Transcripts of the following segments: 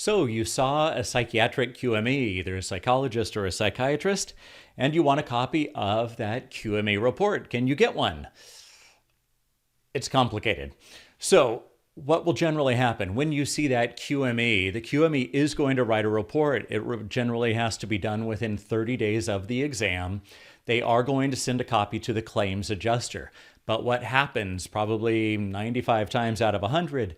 So you saw a psychiatric QME, either a psychologist or a psychiatrist, and you want a copy of that QME report. Can you get one? It's complicated. So what will generally happen when you see that QME? The QME is going to write a report. It generally has to be done within 30 days of the exam. They are going to send a copy to the claims adjuster. But what happens probably 95 times out of 100,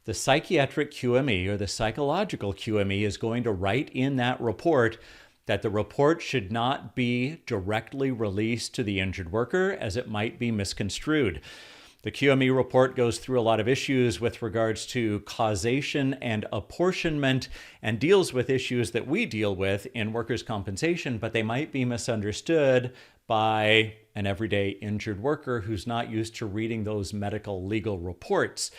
the psychiatric QME or the psychological QME is going to write in that report that the report should not be directly released to the injured worker as it might be misconstrued. The QME report goes through a lot of issues with regards to causation and apportionment and deals with issues that we deal with in workers' compensation, but they might be misunderstood by an everyday injured worker who's not used to reading those medical legal reports.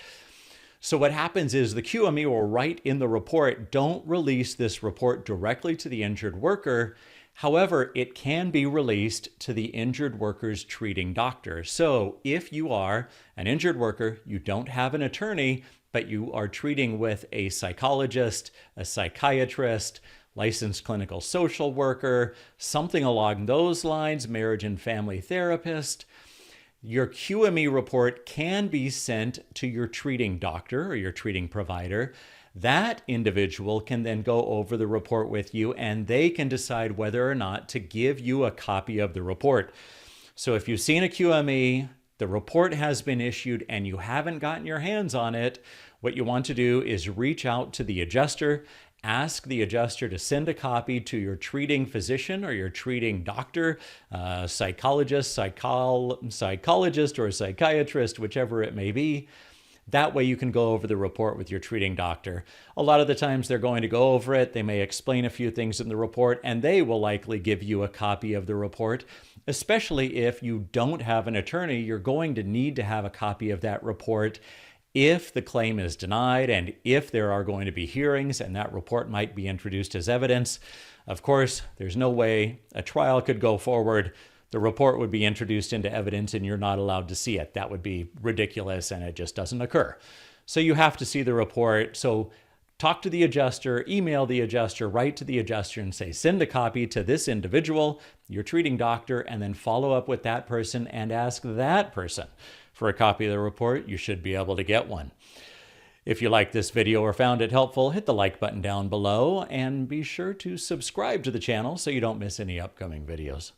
So what happens is the QME will write in the report, don't release this report directly to the injured worker. However, it can be released to the injured worker's treating doctor. So if you are an injured worker, you don't have an attorney, but you are treating with a psychologist, a psychiatrist, licensed clinical social worker, something along those lines, marriage and family therapist, your QME report can be sent to your treating doctor or your treating provider. That individual can then go over the report with you and they can decide whether or not to give you a copy of the report. So if you've seen a QME, the report has been issued and you haven't gotten your hands on it, what you want to do is reach out to the adjuster, ask the adjuster to send a copy to your treating physician or your treating doctor, psychologist, psychologist or psychiatrist, whichever it may be. That way you can go over the report with your treating doctor. A lot of the times they're going to go over it. They may explain a few things in the report and they will likely give you a copy of the report. Especially if you don't have an attorney, you're going to need to have a copy of that report if the claim is denied and if there are going to be hearings and that report might be introduced as evidence. Of course, there's no way a trial could go forward. The report would be introduced into evidence and you're not allowed to see it. That would be ridiculous and it just doesn't occur. So you have to see the report. So talk to the adjuster, email the adjuster, write to the adjuster and say, send a copy to this individual, your treating doctor, and then follow up with that person and ask that person for a copy of the report. You should be able to get one. If you liked this video or found it helpful, hit the like button down below and be sure to subscribe to the channel so you don't miss any upcoming videos.